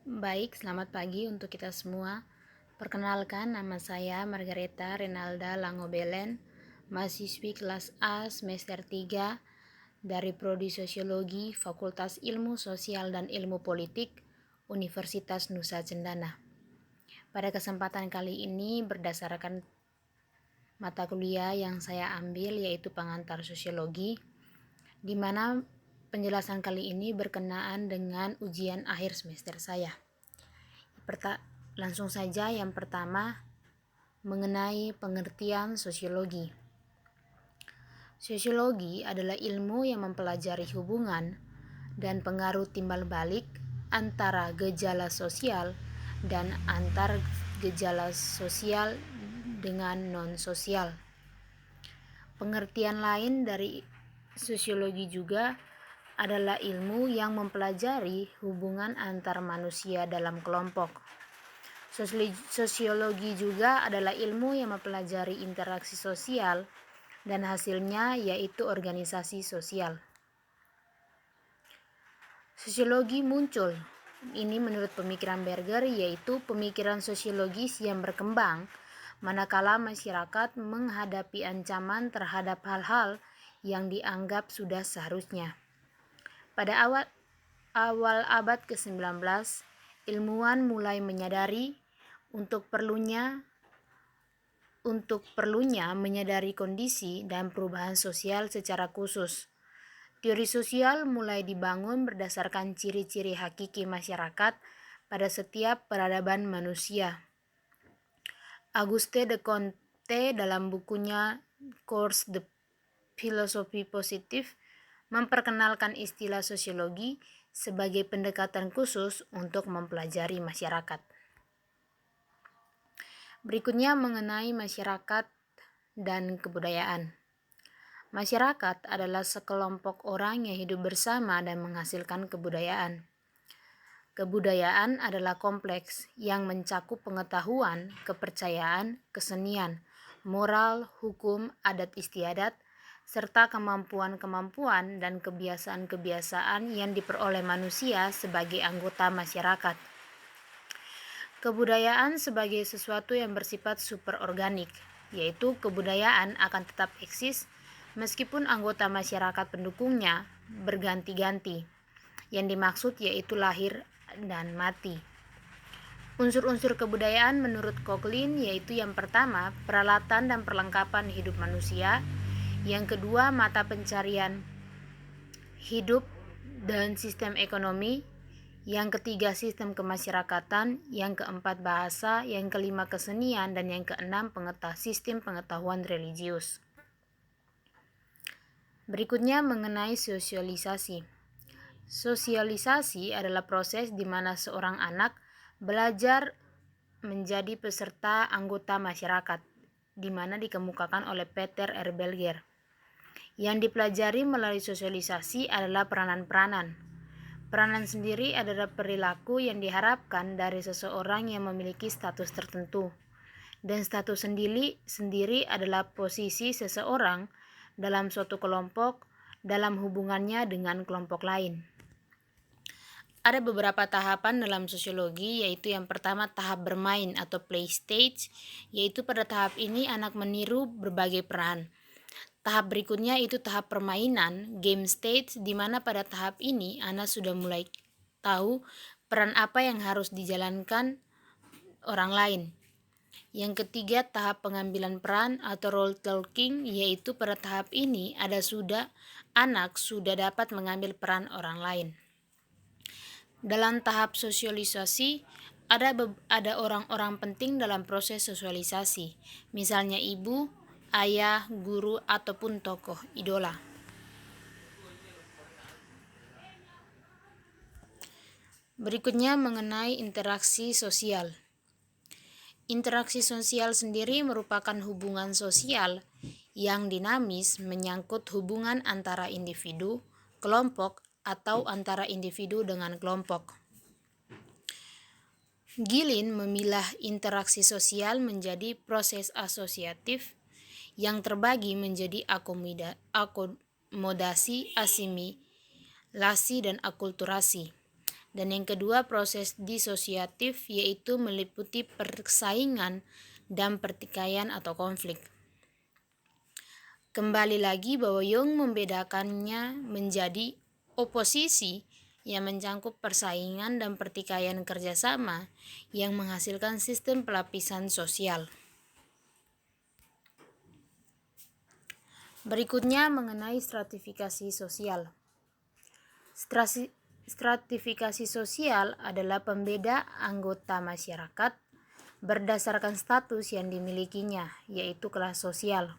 Baik, selamat pagi untuk kita semua. Perkenalkan, nama saya Margareta Renalda Langobelen, mahasiswi kelas A semester 3 dari Prodi Sosiologi Fakultas Ilmu Sosial dan Ilmu Politik Universitas Nusa Cendana. Pada kesempatan kali ini berdasarkan mata kuliah yang saya ambil yaitu pengantar sosiologi, di mana penjelasan kali ini berkenaan dengan ujian akhir semester saya. Langsung saja, yang pertama mengenai pengertian sosiologi. Sosiologi adalah ilmu yang mempelajari hubungan dan pengaruh timbal balik antara gejala sosial dan antar gejala sosial dengan non-sosial. Pengertian lain dari sosiologi juga adalah ilmu yang mempelajari hubungan antar manusia dalam kelompok. Sosiologi juga adalah ilmu yang mempelajari interaksi sosial dan hasilnya yaitu organisasi sosial. Sosiologi muncul, ini menurut pemikiran Berger, yaitu pemikiran sosiologis yang berkembang manakala masyarakat menghadapi ancaman terhadap hal-hal yang dianggap sudah seharusnya. Pada awal abad ke-19, ilmuwan mulai menyadari untuk perlunya menyadari kondisi dan perubahan sosial secara khusus. Teori sosial mulai dibangun berdasarkan ciri-ciri hakiki masyarakat pada setiap peradaban manusia. Auguste de Comte dalam bukunya Cours de Philosophie Positive memperkenalkan istilah sosiologi sebagai pendekatan khusus untuk mempelajari masyarakat. Berikutnya mengenai masyarakat dan kebudayaan. Masyarakat adalah sekelompok orang yang hidup bersama dan menghasilkan kebudayaan. Kebudayaan adalah kompleks yang mencakup pengetahuan, kepercayaan, kesenian, moral, hukum, adat istiadat, serta kemampuan-kemampuan dan kebiasaan-kebiasaan yang diperoleh manusia sebagai anggota masyarakat. Kebudayaan sebagai sesuatu yang bersifat superorganik, yaitu kebudayaan akan tetap eksis meskipun anggota masyarakat pendukungnya berganti-ganti. Yang dimaksud yaitu lahir dan mati. Unsur-unsur kebudayaan menurut Coughlin yaitu yang pertama, peralatan dan perlengkapan hidup manusia, yang kedua, mata pencarian hidup dan sistem ekonomi, yang ketiga sistem kemasyarakatan, yang keempat bahasa, yang kelima kesenian, dan yang keenam sistem pengetahuan religius. Berikutnya mengenai sosialisasi. Sosialisasi adalah proses di mana seorang anak belajar menjadi peserta anggota masyarakat, di mana dikemukakan oleh Peter R. Berger. Yang dipelajari melalui sosialisasi adalah peranan-peranan. Peranan sendiri adalah perilaku yang diharapkan dari seseorang yang memiliki status tertentu. Dan status sendiri adalah posisi seseorang dalam suatu kelompok dalam hubungannya dengan kelompok lain. Ada beberapa tahapan dalam sosiologi, yaitu yang pertama tahap bermain atau play stage, yaitu pada tahap ini anak meniru berbagai peran. Tahap berikutnya itu tahap permainan, game stage, di mana pada tahap ini anak sudah mulai tahu peran apa yang harus dijalankan orang lain. Yang ketiga tahap pengambilan peran atau role talking, yaitu pada tahap ini anak sudah dapat mengambil peran orang lain. Dalam tahap sosialisasi ada orang-orang penting dalam proses sosialisasi, misalnya ibu, ayah, guru, ataupun tokoh idola. Berikutnya mengenai interaksi sosial. Interaksi sosial sendiri merupakan hubungan sosial yang dinamis menyangkut hubungan antara individu, kelompok, atau antara individu dengan kelompok. Gilin memilah interaksi sosial menjadi proses asosiatif yang terbagi menjadi akomodasi, asimilasi, dan akulturasi. Dan yang kedua, proses disosiatif, yaitu meliputi persaingan dan pertikaian atau konflik. Kembali lagi bahwa Jung membedakannya menjadi oposisi yang mencangkup persaingan dan pertikaian kerjasama yang menghasilkan sistem pelapisan sosial. Berikutnya mengenai stratifikasi sosial. Stratifikasi sosial adalah pembeda anggota masyarakat berdasarkan status yang dimilikinya, yaitu kelas sosial.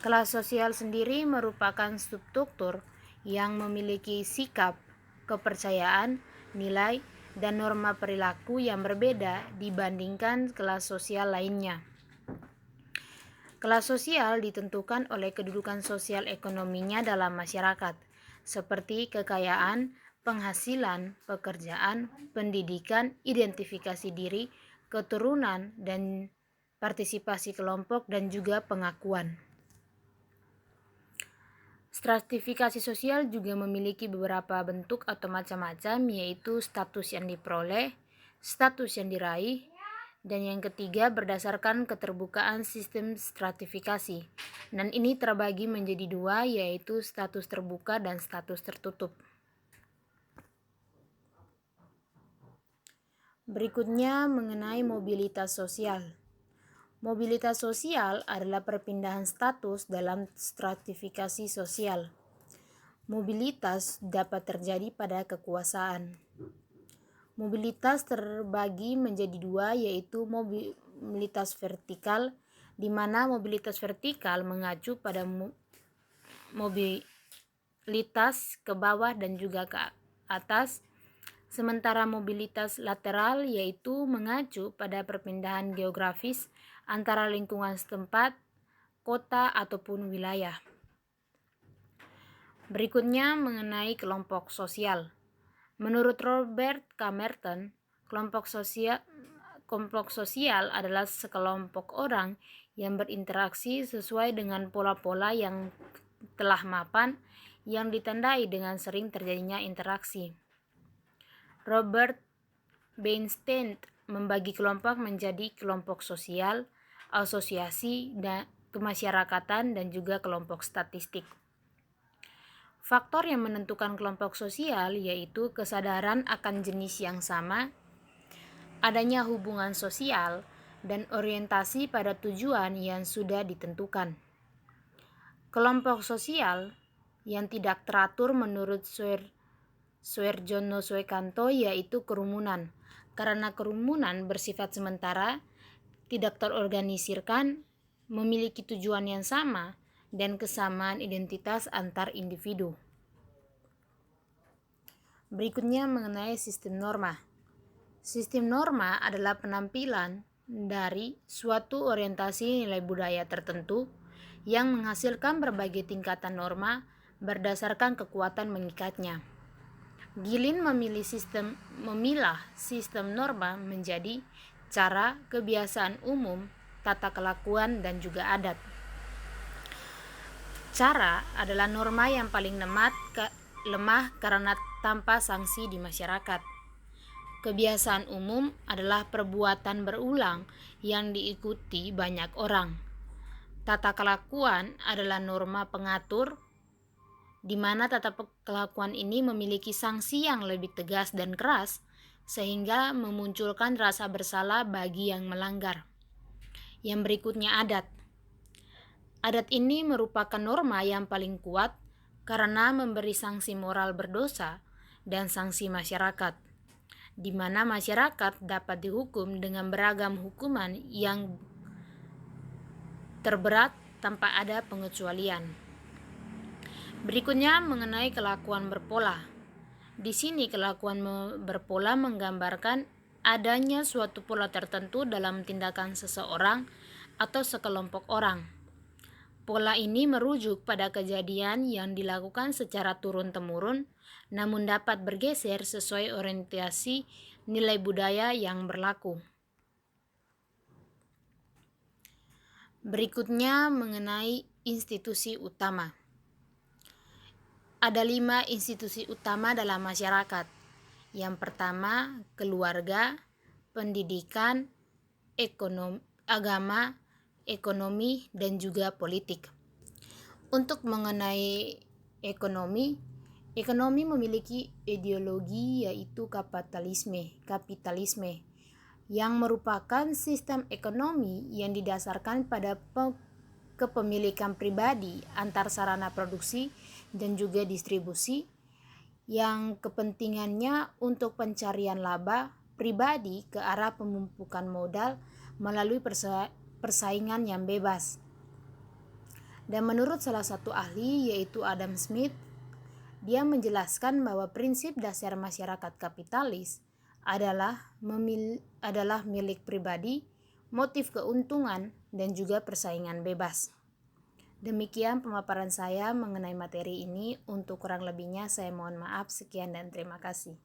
Kelas sosial sendiri merupakan struktur yang memiliki sikap, kepercayaan, nilai, dan norma perilaku yang berbeda dibandingkan kelas sosial lainnya. Kelas sosial ditentukan oleh kedudukan sosial ekonominya dalam masyarakat, seperti kekayaan, penghasilan, pekerjaan, pendidikan, identifikasi diri, keturunan, dan partisipasi kelompok, dan juga pengakuan. Stratifikasi sosial juga memiliki beberapa bentuk atau macam-macam, yaitu status yang diperoleh, status yang diraih, dan yang ketiga berdasarkan keterbukaan sistem stratifikasi. Dan ini terbagi menjadi dua, yaitu status terbuka dan status tertutup. Berikutnya mengenai mobilitas sosial. Mobilitas sosial adalah perpindahan status dalam stratifikasi sosial. Mobilitas dapat terjadi pada kekuasaan. Mobilitas terbagi menjadi dua, yaitu mobilitas vertikal, di mana mobilitas vertikal mengacu pada mobilitas ke bawah dan juga ke atas, sementara mobilitas lateral yaitu mengacu pada perpindahan geografis antara lingkungan setempat, kota, ataupun wilayah. Berikutnya mengenai kelompok sosial. Menurut Robert K. Merton, kelompok sosial adalah sekelompok orang yang berinteraksi sesuai dengan pola-pola yang telah mapan yang ditandai dengan sering terjadinya interaksi. Robert Weinstein membagi kelompok menjadi kelompok sosial, asosiasi, dan kemasyarakatan, dan juga kelompok statistik. Faktor yang menentukan kelompok sosial yaitu kesadaran akan jenis yang sama, adanya hubungan sosial, dan orientasi pada tujuan yang sudah ditentukan. Kelompok sosial yang tidak teratur menurut Suerjono Suekanto yaitu kerumunan, karena kerumunan bersifat sementara, tidak terorganisirkan, memiliki tujuan yang sama, dan kesamaan identitas antar individu. Berikutnya mengenai sistem norma. Sistem norma adalah penampilan dari suatu orientasi nilai budaya tertentu yang menghasilkan berbagai tingkatan norma berdasarkan kekuatan mengikatnya. Gilin memilah sistem norma menjadi cara, kebiasaan umum, tata kelakuan, dan juga adat. Cara adalah norma yang paling lemah karena tanpa sanksi di masyarakat. Kebiasaan umum adalah perbuatan berulang yang diikuti banyak orang. Tata kelakuan adalah norma pengatur, di mana tata kelakuan ini memiliki sanksi yang lebih tegas dan keras, sehingga memunculkan rasa bersalah bagi yang melanggar. Yang berikutnya adat. Adat ini merupakan norma yang paling kuat karena memberi sanksi moral berdosa dan sanksi masyarakat, di mana masyarakat dapat dihukum dengan beragam hukuman yang terberat tanpa ada pengecualian. Berikutnya mengenai kelakuan berpola. Di sini kelakuan berpola menggambarkan adanya suatu pola tertentu dalam tindakan seseorang atau sekelompok orang. Pola ini merujuk pada kejadian yang dilakukan secara turun-temurun, namun dapat bergeser sesuai orientasi nilai budaya yang berlaku. Berikutnya mengenai institusi utama. Ada 5 institusi utama dalam masyarakat, Yang pertama, keluarga, pendidikan, agama, ekonomi, dan juga politik. Untuk mengenai ekonomi memiliki ideologi yaitu kapitalisme yang merupakan sistem ekonomi yang didasarkan pada kepemilikan pribadi antar sarana produksi dan juga distribusi, yang kepentingannya untuk pencarian laba pribadi ke arah pemumpukan modal melalui persaingan yang bebas. Dan menurut salah satu ahli yaitu Adam Smith, dia menjelaskan bahwa prinsip dasar masyarakat kapitalis adalah milik pribadi, motif keuntungan, dan juga persaingan bebas. Demikian pemaparan saya mengenai materi ini. Untuk kurang lebihnya saya mohon maaf. Sekian dan terima kasih.